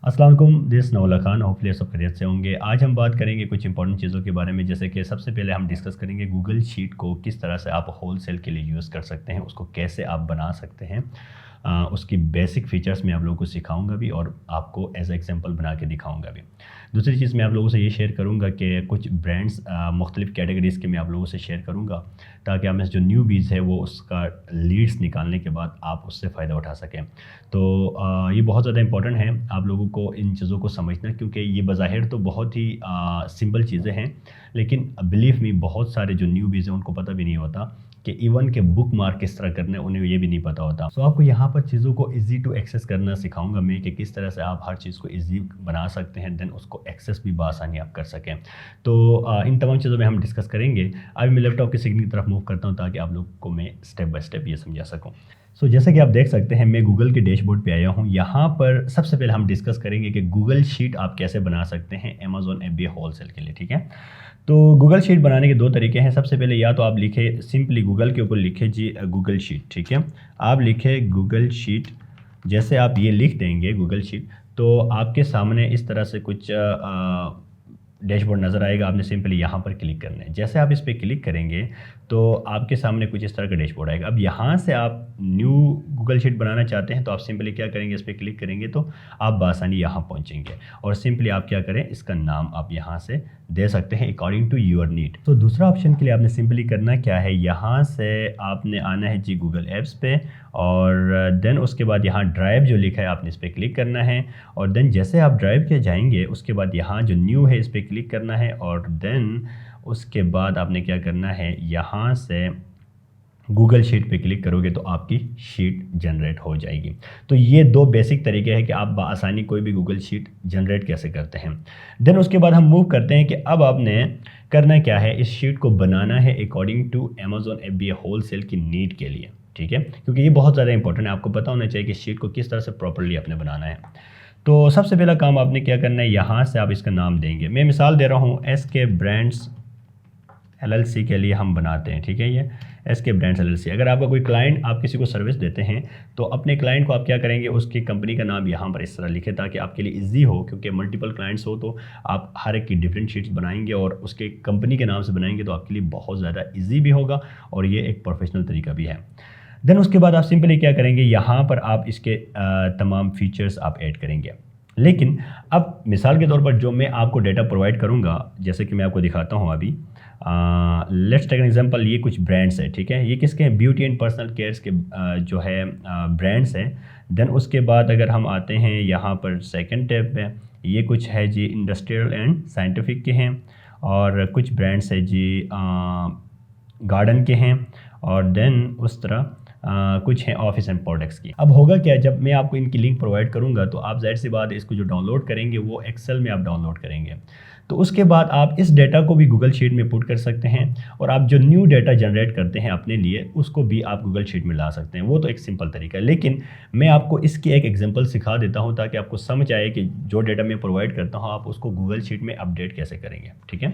अस्सलाम वालेकुम, this नौला Khan. Hopefully सब खैरियत से होंगे। आज हम बात करेंगे कुछ इंपॉर्टेंट चीज़ों के बारे में, जैसे कि सबसे पहले हम डिस्कस करेंगे गूगल शीट को किस तरह से आप होलसेल के लिए यूज़ कर सकते हैं, उसको कैसे आप बना सकते हैं। उसकी बेसिक फ़ीचर्स मैं आप लोगों को सिखाऊंगा भी और आपको एज एग्जांपल बना के दिखाऊंगा भी। दूसरी चीज़ मैं आप लोगों से ये शेयर करूंगा कि कुछ ब्रांड्स मुख्तलिफ़ कैटेगरीज़ के मैं आप लोगों से शेयर करूंगा, ताकि आप में जो न्यू बीज़ है वो उसका लीड्स निकालने के बाद आप उससे फ़ायदा उठा सकें। तो ये बहुत ज़्यादा इंपॉर्टेंट है आप लोगों को इन चीज़ों को समझना, क्योंकि ये बज़ाहिर तो बहुत ही सिंपल चीज़ें हैं, लेकिन बिलीव मी बहुत सारे जो न्यू बीज़ हैं उनको पता भी नहीं होता कि इवन के बुक मार्क किस तरह करने, उन्हें ये भी नहीं पता होता। सो आपको यहाँ पर चीज़ों को इजी टू एक्सेस करना सिखाऊंगा मैं, कि किस तरह से आप हर चीज़ को इजी बना सकते हैं, देन उसको एक्सेस भी बआसानी आप कर सकें। तो इन तमाम चीज़ों में हम डिस्कस करेंगे। अभी मैं लैपटॉप की स्क्रीन की तरफ मूव करता हूँ ताकि आप लोग को मैं स्टेप बाय स्टेप ये समझा सकूँ। सो जैसे कि आप देख सकते हैं, मैं गूगल के डैशबोर्ड पे आया हूँ। यहाँ पर सबसे पहले हम डिस्कस करेंगे कि गूगल शीट आप कैसे बना सकते हैं अमेज़ॉन FBA होलसेल के लिए, ठीक है। तो गूगल शीट बनाने के दो तरीके हैं। सबसे पहले या तो आप लिखे सिंपली गूगल के ऊपर लिखे जी गूगल शीट, ठीक है। आप लिखे गूगल शीट, जैसे आप ये लिख देंगे गूगल शीट, तो आपके सामने इस तरह से कुछ डैशबोर्ड नज़र आएगा। आपने सिंपली यहाँ पर क्लिक करना है। जैसे आप इस पर क्लिक करेंगे तो आपके सामने कुछ इस तरह का डैशबोर्ड आएगा। अब यहाँ से आप न्यू गूगल शीट बनाना चाहते हैं तो आप सिंपली क्या करेंगे, इस पर क्लिक करेंगे तो आप बआसानी यहाँ पहुँचेंगे और सिंपली आप क्या करें, इसका नाम आप यहाँ से दे सकते हैं अकॉर्डिंग टू योर नीड। तो दूसरा ऑप्शन के लिए आपने सिंपली करना क्या है, यहाँ से आपने आना है जी गूगल एप्स पे, और देन उसके बाद यहाँ ड्राइव जो लिखा है आपने इस पर क्लिक करना है, और देन जैसे आप ड्राइव के जाएंगे उसके बाद यहाँ जो न्यू है इस पर क्लिक करना है, और देन उसके बाद आपने क्या करना है, यहाँ से गूगल शीट पे क्लिक करोगे तो आपकी शीट जनरेट हो जाएगी। तो ये दो बेसिक तरीके हैं कि आप बआसानी कोई भी गूगल शीट जनरेट कैसे करते हैं। देन उसके बाद हम मूव करते हैं कि अब आपने करना क्या है, इस शीट को बनाना है according to Amazon FBA wholesale की नीड के लिए, ठीक है, क्योंकि ये बहुत ज़्यादा इंपॉर्टेंट है। आपको पता होना चाहिए कि शीट को किस तरह से प्रॉपरली आपने बनाना है। तो सबसे पहला काम आपने क्या करना है, यहाँ से आप इसका नाम देंगे। मैं मिसाल दे रहा हूँ SK ब्रांड्स LLC के लिए हम बनाते हैं, ठीक है। ये SK ब्रांड्स LLC। अगर आपका कोई क्लाइंट, आप किसी को सर्विस देते हैं तो अपने क्लाइंट को आप क्या करेंगे, उसकी कंपनी का नाम यहाँ पर इस तरह लिखें ताकि आपके लिए इजी हो, क्योंकि मल्टीपल क्लाइंट्स हो तो आप हर एक की डिफरेंट शीट्स बनाएंगे और उसके कंपनी के नाम से बनाएंगे तो आपके लिए बहुत ज़्यादा ईजी भी होगा और ये एक प्रोफेशनल तरीका भी है। देन उसके बाद आप सिंपली क्या करेंगे, यहाँ पर आप इसके तमाम फीचर्स आप ऐड करेंगे। लेकिन अब मिसाल के तौर पर जो मैं आपको डेटा प्रोवाइड करूँगा, जैसे कि मैं आपको दिखाता हूँ अभी, लेट्स टेक एन एग्जांपल। ये कुछ ब्रांड्स है, ठीक है। ये किसके हैं, ब्यूटी एंड पर्सनल केयर्स के जो है ब्रांड्स हैं। देन उसके बाद अगर हम आते हैं यहाँ पर सेकंड टैब पे, ये कुछ है जी इंडस्ट्रियल एंड साइंटिफिक के हैं, और कुछ ब्रांड्स है जी गार्डन के हैं, और देन उस तरह कुछ हैं ऑफिस एंड प्रोडक्ट्स की। अब होगा क्या, जब मैं आपको इनकी लिंक प्रोवाइड करूंगा तो आप जाहिर सी बात है इसको जो डाउनलोड करेंगे वो एक्सेल में आप डाउनलोड करेंगे। तो उसके बाद आप इस डेटा को भी गूगल शीट में पुट कर सकते हैं, और आप जो न्यू डेटा जनरेट करते हैं अपने लिए उसको भी आप गूगल शीट में ला सकते हैं। वो तो एक सिंपल तरीका है, लेकिन मैं आपको इसकी एक एग्जांपल सिखा देता हूं ताकि आपको समझ आए कि जो डेटा मैं प्रोवाइड करता हूं आप उसको गूगल शीट में अपडेट कैसे करेंगे, ठीक है।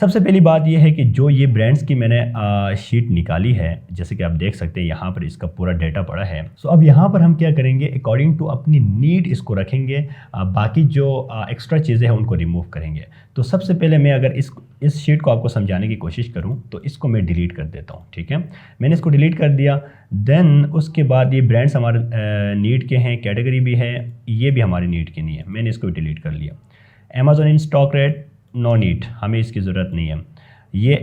सबसे पहली बात यह है कि जो ये ब्रांड्स की मैंने शीट निकाली है, जैसे कि आप देख सकते हैं यहाँ पर इसका पूरा डेटा पड़ा है। अब यहाँ पर हम क्या करेंगे, अकॉर्डिंग टू अपनी नीड इसको रखेंगे, बाकी जो एक्स्ट्रा चीज़ें हैं उनको रिमूव करेंगे। तो सबसे पहले मैं अगर इस शीट को आपको समझाने की कोशिश करूँ तो इसको मैं डिलीट कर देता हूँ, ठीक है। मैंने इसको डिलीट कर दिया। देन उसके बाद ये ब्रांड्स हमारे नीड के हैं, कैटेगरी भी है, ये भी हमारी नीड के नहीं है, मैंने इसको डिलीट कर लिया। Amazon in stock rate no need, हमें इसकी ज़रूरत नहीं है। ये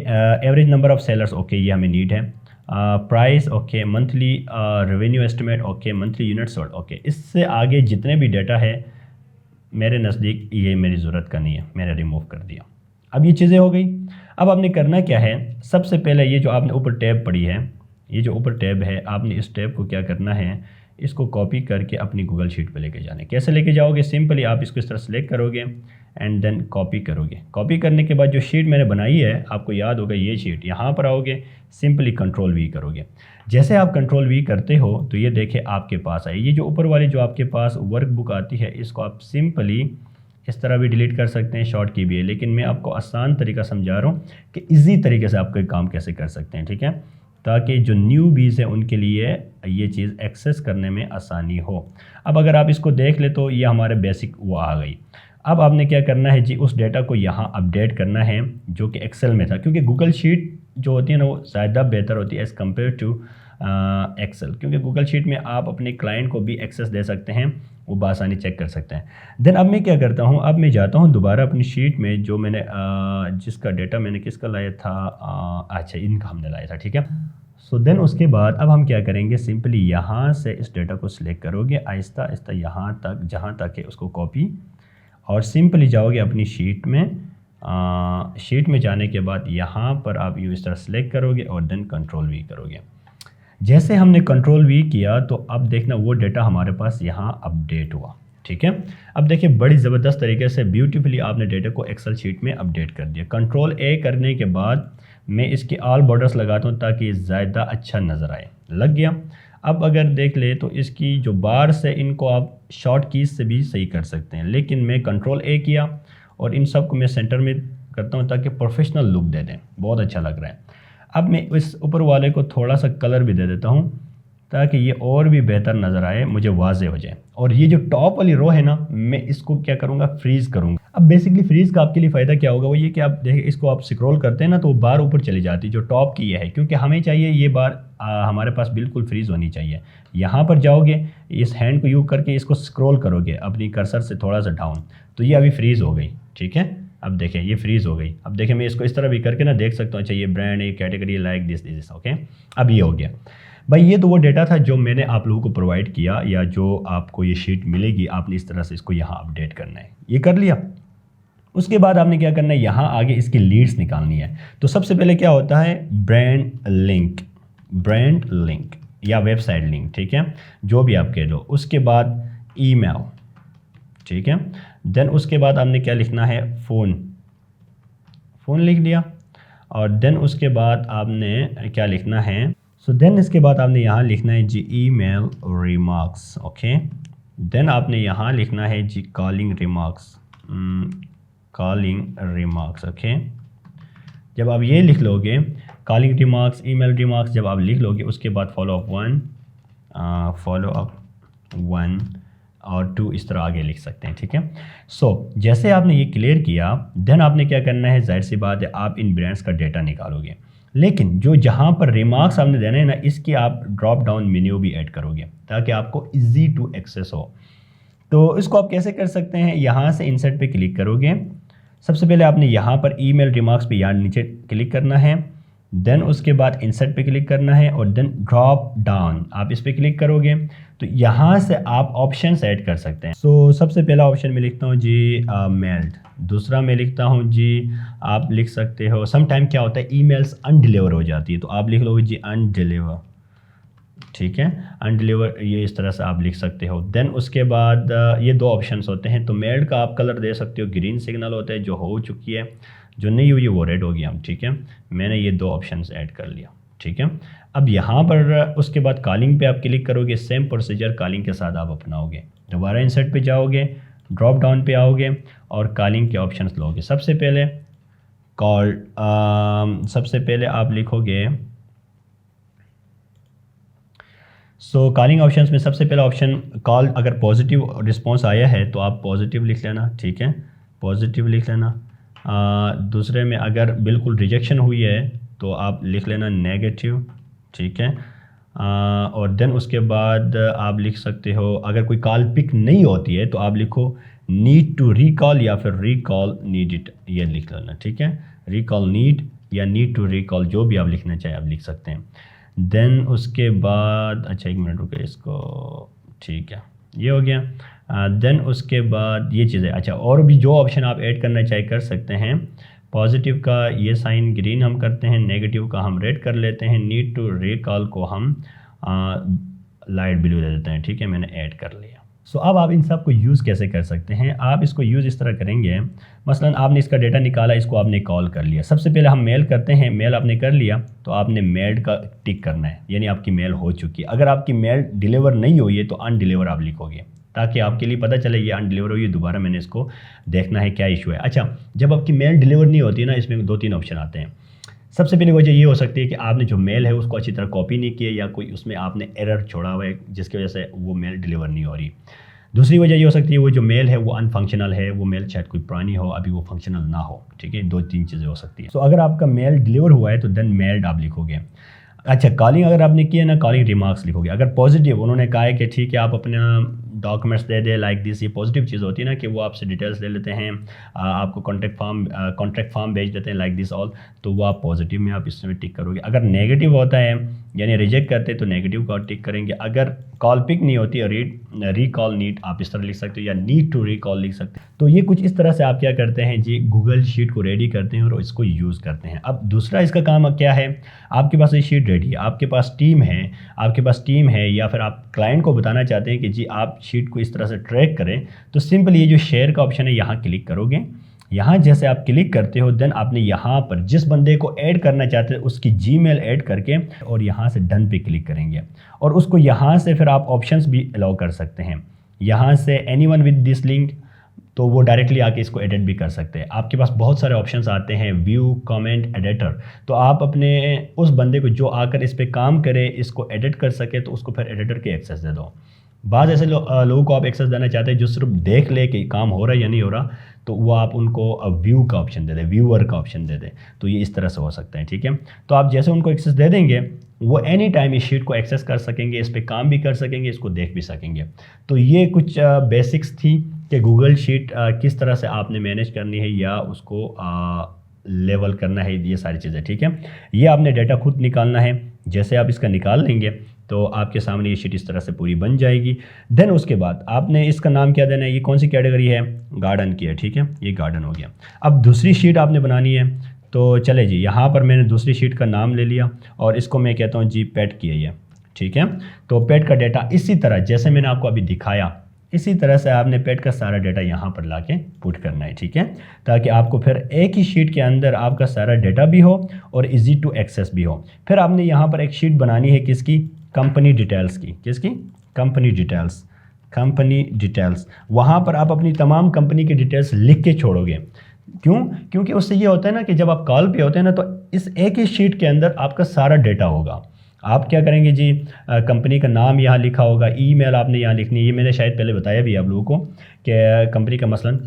average number of sellers, okay, ये हमें नीड है। Price, okay, monthly revenue estimate, okay, monthly unit sold, okay. इससे आगे जितने भी डेटा है मेरे नज़दीक ये मेरी ज़रूरत का नहीं है, मैंने रिमूव कर दिया। अब ये चीज़ें हो गई। अब आपने करना क्या है, सबसे पहले ये जो आपने ऊपर टैब पड़ी है, ये जो ऊपर टैब है, आपने इस टैब को क्या करना है, इसको कॉपी करके अपनी गूगल शीट पे लेके जाना है। कैसे लेके जाओगे, सिंपली आप इसको इस तरह सेलेक्ट करोगे एंड देन कॉपी करोगे। कॉपी करने के बाद जो शीट मैंने बनाई है, आपको याद होगा ये शीट, यहाँ पर आओगे, सिंपली कंट्रोल V करोगे। जैसे आप कंट्रोल V करते हो तो ये देखे आपके पास आई। ये जो ऊपर वाली जो आपके पास वर्क बुक आती है, इसको आप सिंपली इस तरह भी डिलीट कर सकते हैं, शॉर्ट की भी है, लेकिन मैं आपको आसान तरीका समझा रहा हूँ कि ईजी तरीके से आप कोई काम कैसे कर सकते हैं, ठीक है। ताकि जो न्यू बीज है उनके लिए ये चीज़ एक्सेस करने में आसानी हो। अब अगर आप इसको देख ले तो ये हमारे बेसिक वो आ गई। अब आपने क्या करना है जी, उस डेटा को यहाँ अपडेट करना है जो कि एक्सेल में था, क्योंकि गूगल शीट जो होती है ना वो ज़्यादा बेहतर होती है एज़ कम्पेयर टू एक्सेल, क्योंकि गूगल शीट में आप अपने क्लाइंट को भी एक्सेस दे सकते हैं, वो बासानी चेक कर सकते हैं। देन अब मैं क्या करता हूँ, अब मैं जाता हूँ दोबारा अपनी शीट में जो मैंने जिसका डेटा मैंने किसका लाया था, अच्छा इनका हमने लाया था, ठीक है। सो देन उसके बाद अब हम क्या करेंगे, सिंपली यहाँ से इस डेटा को सिलेक्ट करोगे आहिस्ता आहिस्ता यहाँ तक, जहाँ तक है उसको कॉपी, और सिंपली जाओगे अपनी शीट में। शीट में जाने के बाद यहाँ पर आप यूँ इस तरह सेलेक्ट करोगे और देन कंट्रोल वी करोगे। जैसे हमने कंट्रोल वी किया तो अब देखना वो डेटा हमारे पास यहाँ अपडेट हुआ, ठीक है। अब देखिए बड़ी ज़बरदस्त तरीके से ब्यूटीफुली आपने डेटा को एक्सेल शीट में अपडेट कर दिया। कंट्रोल ए करने के बाद मैं इसकी ऑल बॉर्डर्स लगाता हूँ ताकि ज़्यादा अच्छा नज़र आए। लग गया। अब अगर देख ले तो इसकी जो बार से इनको आप शॉर्ट कीज से भी सही कर सकते हैं, लेकिन मैं कंट्रोल ए किया और इन सब को मैं सेंटर में करता हूँ ताकि प्रोफेशनल लुक दे दें, बहुत अच्छा लग रहा है। अब मैं इस ऊपर वाले को थोड़ा सा कलर भी दे देता हूँ ताकि ये और भी बेहतर नज़र आए, मुझे वाजे हो जाए। और ये जो टॉप वाली रो है ना, मैं इसको क्या करूँगा, फ्रीज़ करूँगा। अब बेसिकली फ्रीज़ का आपके लिए फ़ायदा क्या होगा, वो ये कि आप देखिए इसको आप स्क्रॉल करते हैं ना तो वो बार ऊपर चली जाती है, जो टॉप की ये है, क्योंकि हमें चाहिए ये बार हमारे पास बिल्कुल फ्रीज़ होनी चाहिए। यहाँ पर जाओगे, इस हैंड को यूज करके इसको स्क्रॉल करोगे अपनी कर्सर से थोड़ा सा डाउन, तो ये अभी फ्रीज़ हो गई, ठीक है। अब देखें ये फ्रीज़ हो गई। अब देखें मैं इसको इस तरह भी करके ना देख सकता हूँ, अच्छा ये ब्रांड है, कैटेगरी लाइक दिस, ओके। अब ये हो गया भाई। ये तो वो डेटा था जो मैंने आप लोगों को प्रोवाइड किया, या जो आपको ये शीट मिलेगी, आपने इस तरह से इसको यहाँ अपडेट करना है। ये कर लिया। उसके बाद आपने क्या करना है, यहाँ आगे इसकी लीड्स निकालनी है। तो सबसे पहले क्या होता है, ब्रांड लिंक या वेबसाइट लिंक, ठीक है, जो भी आप कह लो। उसके बाद ईमेल, ठीक है। देन उसके बाद आपने क्या लिखना है, फ़ोन लिख दिया। और देन उसके बाद आपने क्या लिखना है, सो देन इसके बाद आपने यहाँ लिखना है जी ईमेल रिमार्क्स, ओके। देन आपने यहाँ लिखना है जी कॉलिंग रिमार्क्स, ओके। जब आप ये लिख लोगे कॉलिंग रिमार्क्स, ईमेल रिमार्क्स, जब आप लिख लोगे उसके बाद फॉलो अप 1 और 2 इस तरह आगे लिख सकते हैं, ठीक है। सो जैसे आपने ये क्लियर किया, देन आपने क्या करना है, जाहिर सी बात है आप इन ब्रांड्स का डेटा निकालोगे, लेकिन जो जहाँ पर रिमार्क्स आपने देना है ना, इसकी आप ड्रॉप डाउन मेन्यू भी ऐड करोगे ताकि आपको इजी टू एक्सेस हो। तो इसको आप कैसे कर सकते हैं, यहाँ से इंसर्ट पे क्लिक करोगे। सबसे पहले आपने यहाँ पर ईमेल रिमार्क्स पे यहाँ नीचे क्लिक करना है, देन उसके बाद इंसर्ट पे क्लिक करना है और देन ड्रॉप डाउन आप इस पर क्लिक करोगे तो यहाँ से आप ऑप्शंस ऐड कर सकते हैं। सो सबसे पहला ऑप्शन में लिखता हूँ जी मेल्ड, दूसरा मैं लिखता हूँ जी, आप लिख सकते हो समटाइम क्या होता है ईमेल्स अनडिलीवर हो जाती है, तो आप लिख लोगे जी अनडिलीवर, ठीक है, अनडिलीवर, ये इस तरह से आप लिख सकते हो। देन उसके बाद ये 2 ऑप्शंस होते हैं, तो मेल्ड का आप कलर दे सकते हो, ग्रीन सिग्नल होता है जो हो चुकी है, जो नहीं हुई है वो रेड हो गया, ठीक है। मैंने ये 2 ऑप्शंस ऐड कर लिया, ठीक है। अब यहाँ पर उसके बाद कॉलिंग पे आप क्लिक करोगे, सेम प्रोसीजर कॉलिंग के साथ आप अपनाओगे। दोबारा इंसर्ट पे जाओगे, ड्रॉप डाउन पे आओगे और कॉलिंग के ऑप्शंस लोगे। सबसे पहले सबसे पहले आप लिखोगे, सो कॉलिंग ऑप्शंस में सबसे पहला ऑप्शन कॉल, अगर पॉजिटिव रिस्पॉन्स आया है तो आप पॉजिटिव लिख लेना, ठीक है, पॉजिटिव लिख लेना। दूसरे में अगर बिल्कुल रिजेक्शन हुई है तो आप लिख लेना नेगेटिव, ठीक है। और देन उसके बाद आप लिख सकते हो, अगर कोई कॉल पिक नहीं होती है तो आप लिखो नीड टू रिकॉल या फिर रिकॉल नीडेड, ये लिख लेना, ठीक है। रिकॉल नीड या नीड टू रिकॉल, जो भी आप लिखना चाहें आप लिख सकते हैं। देन उसके बाद, अच्छा 1 मिनट रुके इसको, ठीक है, ये हो गया। देन उसके बाद ये चीज़ें, अच्छा और भी जो ऑप्शन आप ऐड करना चाहे कर सकते हैं। पॉजिटिव का ये साइन ग्रीन हम करते हैं, नेगेटिव का हम रेड कर लेते हैं, नीड टू रिकॉल को हम लाइट ब्लू दे देते हैं, ठीक है, मैंने ऐड कर लिया। सो अब आप इन सब को यूज़ कैसे कर सकते हैं, आप इसको यूज़ इस तरह करेंगे, मसलन आपने इसका डेटा निकाला, इसको आपने कॉल कर लिया। सबसे पहले हम मेल करते हैं, मेल आपने कर लिया तो आपने मेल्ड का टिक करना है, यानी आपकी मेल हो चुकी है। अगर आपकी मेल डिलीवर नहीं हुई है तो अनडिलीवर आप लिखोगे ताकि आपके लिए पता चले ये अनडिलीवर हुई है, दोबारा मैंने इसको देखना है क्या इशू है। अच्छा, जब आपकी मेल डिलीवर नहीं होती है ना, इसमें 2-3 ऑप्शन आते हैं। सबसे पहली वजह ये हो सकती है कि आपने जो मेल है उसको अच्छी तरह कॉपी नहीं किया या कोई उसमें आपने एरर छोड़ा हुआ है जिसकी वजह से वो मेल डिलीवर नहीं हो रही। दूसरी वजह ये हो सकती है वो जो मेल है वो अनफंक्शनल है, वो मेल शायद कोई पुरानी हो, अभी वो फंक्शनल ना हो, ठीक है। 2-3 चीज़ें हो सकती है। तो अगर आपका मेल डिलीवर हुआ है तो देन मेल्ड आप लिखोगे। अच्छा, कॉलिंग अगर आपने किया ना, कॉलिंग रिमार्क्स लिखोगे। अगर पॉजिटिव उन्होंने कहा है कि ठीक है आप अपना documents they they like this, ये पॉजिटिव चीज़ होती है ना कि वो आपसे डिटेल्स ले लेते हैं, आपको कॉन्ट्रैक्ट फॉर्म भेज देते हैं लाइक दिस ऑल, तो वो आप पॉजिटिव में आप इसमें टिक करोगे। अगर नेगेटिव होता है यानी रिजेक्ट करते हैं तो नेगेटिव का टिक करेंगे। अगर कॉल पिक नहीं होती, रिकॉल नीड आप इस तरह लिख सकते हो या नीड टू रिकॉल लिख सकते हैं। तो ये कुछ इस तरह से आप क्या करते हैं जी, गूगल शीट को रेडी करते हैं और इसको यूज़ करते हैं। अब दूसरा इसका काम क्या है, आपके पास ये शीट रेडी है, आपके पास टीम है या फिर आप क्लाइंट को बताना चाहते हैं कि जी आप शीट को इस तरह से ट्रैक करें, तो सिंपल ये जो शेयर का ऑप्शन है यहाँ क्लिक करोगे। यहाँ जैसे आप क्लिक करते हो देन आपने यहाँ पर जिस बंदे को ऐड करना चाहते हैं उसकी जीमेल ऐड करके और यहाँ से डन पे क्लिक करेंगे और उसको यहाँ से फिर आप ऑप्शंस भी अलाउ कर सकते हैं। यहाँ से एनीवन विद दिस लिंक, तो वो डायरेक्टली आके इसको एडिट भी कर सकते हैं। आपके पास बहुत सारे ऑप्शंस आते हैं, व्यू, कमेंट, एडिटर, तो आप अपने उस बंदे को जो आकर इस पर काम करे इसको एडिट कर सके तो उसको फिर एडिटर की एक्सेस दे दो। बाद ऐसे लोगों को आप एक्सेस देना चाहते हैं जो सिर्फ देख ले कि काम हो रहा है या नहीं हो रहा, तो वो आप उनको व्यू का ऑप्शन दे दें, व्यूअर का ऑप्शन दे दें। तो ये इस तरह से हो सकता है, ठीक है। तो आप जैसे उनको एक्सेस दे देंगे वो एनी टाइम इस शीट को एक्सेस कर सकेंगे, इस पर काम भी कर सकेंगे, इसको देख भी सकेंगे। तो ये कुछ बेसिक्स थी कि गूगल शीट किस तरह से आपने मैनेज करनी है या उसको लेवल करना है, ये सारी चीज़ें, ठीक है। ये आपने डाटा खुद निकालना है। जैसे आप इसका निकाल लेंगे तो आपके सामने ये शीट इस तरह से पूरी बन जाएगी। देन उसके बाद आपने इसका नाम क्या देना है, ये कौन सी कैटेगरी है, गार्डन की है, ठीक है, ये गार्डन हो गया। अब दूसरी शीट आपने बनानी है, तो चले जी, यहाँ पर मैंने दूसरी शीट का नाम ले लिया और इसको मैं कहता हूँ जी पेट की है ये, ठीक है। तो पेट का डाटा इसी तरह जैसे मैंने आपको अभी दिखाया इसी तरह से आपने पेट का सारा डाटा यहाँ पर लाके पुट करना है, ठीक है, ताकि आपको फिर एक ही शीट के अंदर आपका सारा डाटा भी हो और इजी टू एक्सेस भी हो। फिर आपने यहाँ पर एक शीट बनानी है किसकी, कंपनी डिटेल्स की। किसकी, कंपनी डिटेल्स। वहाँ पर आप अपनी तमाम कंपनी की डिटेल्स लिख के छोड़ोगे। क्यों? क्योंकि उससे ये होता है ना कि जब आप कॉल पे होते हैं ना तो इस एक ही शीट के अंदर आपका सारा डाटा होगा। आप क्या करेंगे जी, कंपनी का नाम यहाँ लिखा होगा, ईमेल आपने यहाँ लिखनी है, ये मैंने शायद पहले बताया भी आप लोगों को कि कंपनी का मसलन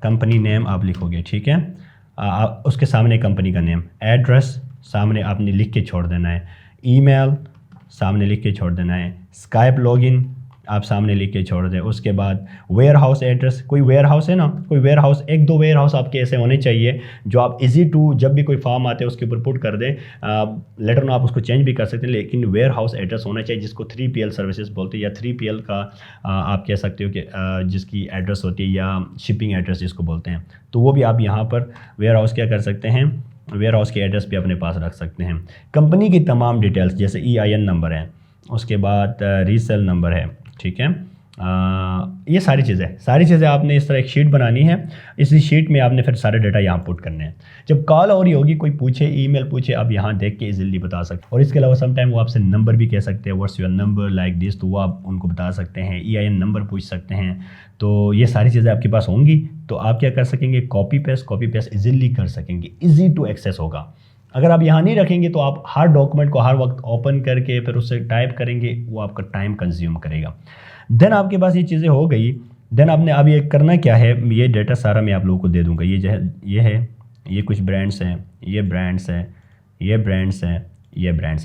कंपनी नेम आप लिखोगे, ठीक है। उसके सामने कंपनी का नेम, एड्रेस सामने आपने लिख के छोड़ देना है, ईमेल सामने लिख के छोड़ देना है, स्काइप लॉगिन आप सामने लिख के छोड़ दें। उसके बाद वेयर हाउस एड्रेस, कोई वेयर हाउस है ना, कोई वेयर हाउस, 1-2 वेयर हाउस आपके ऐसे होने चाहिए जो आप इजी टू जब भी कोई फॉर्म आते हैं उसके ऊपर पुट कर दें। लेटर में आप उसको चेंज भी कर सकते हैं, लेकिन वेयर हाउस एड्रेस होना चाहिए जिसको 3PL सर्विसेज बोलते हैं या 3PL का आप कह सकते हो कि जिसकी एड्रेस होती है या शिपिंग एड्रेस जिसको बोलते हैं, तो वो भी आप यहाँ पर वेयर हाउस क्या कर सकते हैं, वेयर हाउस की एड्रेस भी अपने पास रख सकते हैं। कंपनी की तमाम डिटेल्स जैसे EIN नंबर है, उसके बाद रीसेल नंबर है, ठीक है। ये सारी चीज़ें आपने इस तरह एक शीट बनानी है। इसी शीट में आपने फिर सारे डाटा यहाँ पुट करने हैं। जब कॉल हो रही होगी, कोई पूछे, ईमेल पूछे, आप यहाँ देख के इजीली बता सकते हैं। और इसके अलावा सम टाइम वो आपसे नंबर भी कह सकते हैं, what's your number like this, तो वो आप उनको बता सकते हैं, EIN नंबर पूछ सकते हैं। तो ये सारी चीज़ें आपके पास होंगी तो आप क्या कर सकेंगे, कॉपी पेस्ट इजीली कर सकेंगे, ईजी टू एक्सेस होगा। अगर आप यहाँ नहीं रखेंगे तो आप हर डॉक्यूमेंट को हर वक्त ओपन करके फिर उससे टाइप करेंगे, वो आपका टाइम कंज्यूम करेगा। देन आपके पास ये चीज़ें हो गई। देन आपने अब ये करना क्या है, ये डाटा सारा मैं आप लोगों को दे दूंगा। ये कुछ ब्रांड्स हैं, ये ब्रांड्स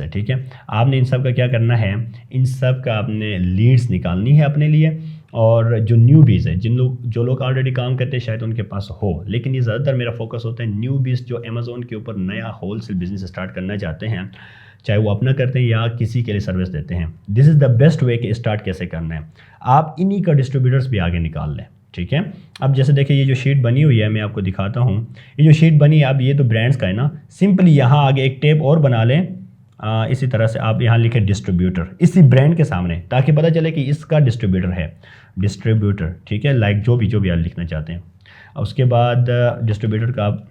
हैं, ठीक है। आपने इन सब का क्या करना है, इन सब का आपने लीड्स निकालनी है अपने लिए। और जो न्यूबीज़ है, जो लोग ऑलरेडी काम करते हैं शायद उनके पास हो, लेकिन ये ज़्यादातर मेरा फोकस होता है न्यूबीज़ जो अमेज़ोन के ऊपर नया होलसेल बिजनेस स्टार्ट करना चाहते हैं, चाहे वो अपना करते हैं या किसी के लिए सर्विस देते हैं। This is the best way कि स्टार्ट कैसे करना है। आप इन्हीं का डिस्ट्रीब्यूटर्स भी आगे निकाल लें, ठीक है। अब जैसे देखिए ये जो शीट बनी हुई है मैं आपको दिखाता हूँ। ये जो शीट बनी है, अब ये तो ब्रांड्स का है ना, सिंपली यहाँ आगे एक टैब और बना लें। इसी तरह से आप यहाँ लिखें डिस्ट्रीब्यूटर इसी ब्रांड के सामने, ताकि पता चले कि इसका डिस्ट्रीब्यूटर है, डिस्ट्रीब्यूटर, ठीक है, लाइक जो भी आप लिखना चाहते हैं। उसके बाद डिस्ट्रीब्यूटर का आप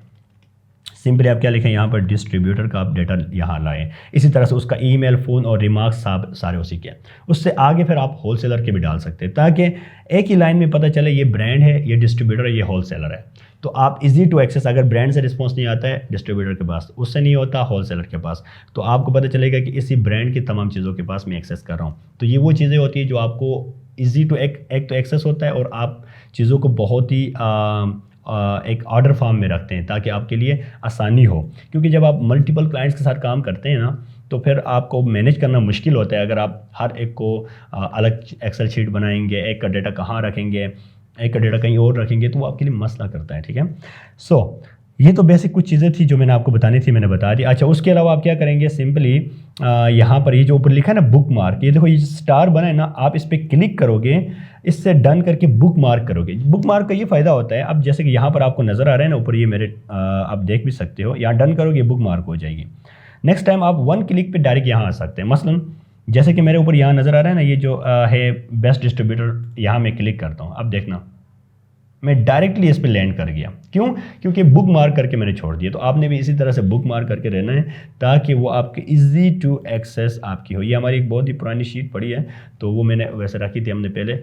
सिंपली आप क्या लिखें यहाँ पर, डिस्ट्रीब्यूटर का आप डेटा यहाँ लाएं। इसी तरह से उसका ईमेल, फ़ोन और रिमार्क्स सारे उसी के। उससे आगे फिर आप होलसेलर के भी डाल सकते हैं, ताकि एक ही लाइन में पता चले ये ब्रांड है, ये डिस्ट्रीब्यूटर है, ये होलसेलर है। तो आप इजी टू एक्सेस, अगर ब्रांड से रिस्पॉन्स नहीं आता है डिस्ट्रीब्यूटर के पास, उससे नहीं होता होलसेलर के पास, तो आपको पता चलेगा कि इसी ब्रांड की तमाम चीज़ों के पास मैं एक्सेस कर रहा हूँ। तो ये वो चीज़ें होती है जो आपको ईजी टू एक तो एक्सेस होता है, और आप चीज़ों को बहुत ही एक ऑर्डर फॉर्म में रखते हैं ताकि आपके लिए आसानी हो। क्योंकि जब आप मल्टीपल क्लाइंट्स के साथ काम करते हैं ना, तो फिर आपको मैनेज करना मुश्किल होता है। अगर आप हर एक को अलग एक्सेल शीट बनाएंगे, एक का डेटा कहाँ रखेंगे, एक का डेटा कहीं और रखेंगे, तो वो आपके लिए मसला करता है। ठीक है, सो ये तो बेसिक कुछ चीज़ें थी जो मैंने आपको बतानी थी, मैंने बता दी। अच्छा, उसके अलावा आप क्या करेंगे, सिंपली यहाँ पर ये जो ऊपर लिखा है ना बुक मार्क, ये देखो ये स्टार बना है ना, आप इस पर क्लिक करोगे, इससे डन करके बुक मार्क करोगे। बुक मार्क का ये फ़ायदा होता है, अब जैसे कि यहाँ पर आपको नज़र आ रहा है ना ऊपर, ये मेरे आप देख भी सकते हो, यहाँ डन करोगे बुक मार्क हो जाएगी। नेक्स्ट टाइम आप 1 क्लिक पे डायरेक्ट यहाँ आ सकते हैं। मसलन जैसे कि मेरे ऊपर यहाँ नज़र आ रहा है ना, ये जो है बेस्ट डिस्ट्रीब्यूटर, यहाँ मैं क्लिक करता हूँ, अब देखना मैं डायरेक्टली इस पे लैंड कर गया। क्यों? क्योंकि बुक मार्क करके मैंने छोड़ दिया। तो आपने भी इसी तरह से बुक मार्क करके रहना है, ताकि वो आपके इजी टू एक्सेस आपकी हो। ये हमारी एक बहुत ही पुरानी शीट पड़ी है, तो वो मैंने वैसे रखी थी हमने पहले।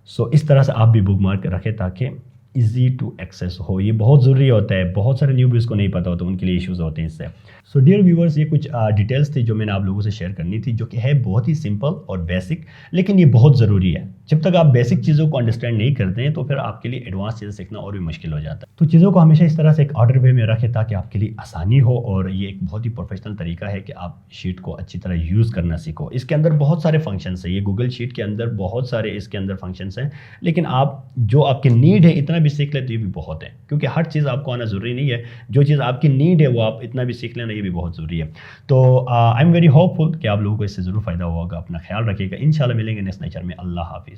सो इस तरह से आप भी बुक मार्क रखें ताकि इजी टू एक्सेस हो। ये बहुत ज़रूरी होता है, बहुत सारे न्यूबीज़ को नहीं पता होता, उनके लिए इश्यूज़ होते हैं इससे। सो डियर व्यूवर्स, ये कुछ डिटेल्स थी जो मैंने आप लोगों से शेयर करनी थी, जो कि है बहुत ही सिंपल और बेसिक, लेकिन ये बहुत ज़रूरी है। जब तक आप बेसिक चीज़ों को अंडरस्टैंड नहीं करते हैं, तो फिर आपके लिए एडवांस चीज़ें सीखना और भी मुश्किल हो जाता है। तो चीज़ों को हमेशा इस तरह से एक ऑर्डर वे में रखें ताकि आपके लिए आसानी हो, और ये एक बहुत ही प्रोफेशनल तरीका है कि आप शीट को अच्छी तरह यूज़ करना सीखो। इसके अंदर बहुत सारे फंक्शंस हैं, ये गूगल शीट के अंदर बहुत सारे इसके अंदर फंक्शंस हैं, लेकिन आप जो आपकी नीड है इतना भी सीख लेते, ये भी बहुत है। क्योंकि हर चीज़ आपको आना ज़रूरी नहीं है, जो चीज़ आपकी नीड है वो आप इतना भी सीख लेना, ये भी बहुत ज़रूरी है। तो आई एम वेरी होपफुल कि आप लोगों को इससे ज़रूर फ़ायदा होगा। अपना ख्याल रखिएगा, इंशाल्लाह मिलेंगे नेक्स्ट लेक्चर में। अल्लाह हाफिज़।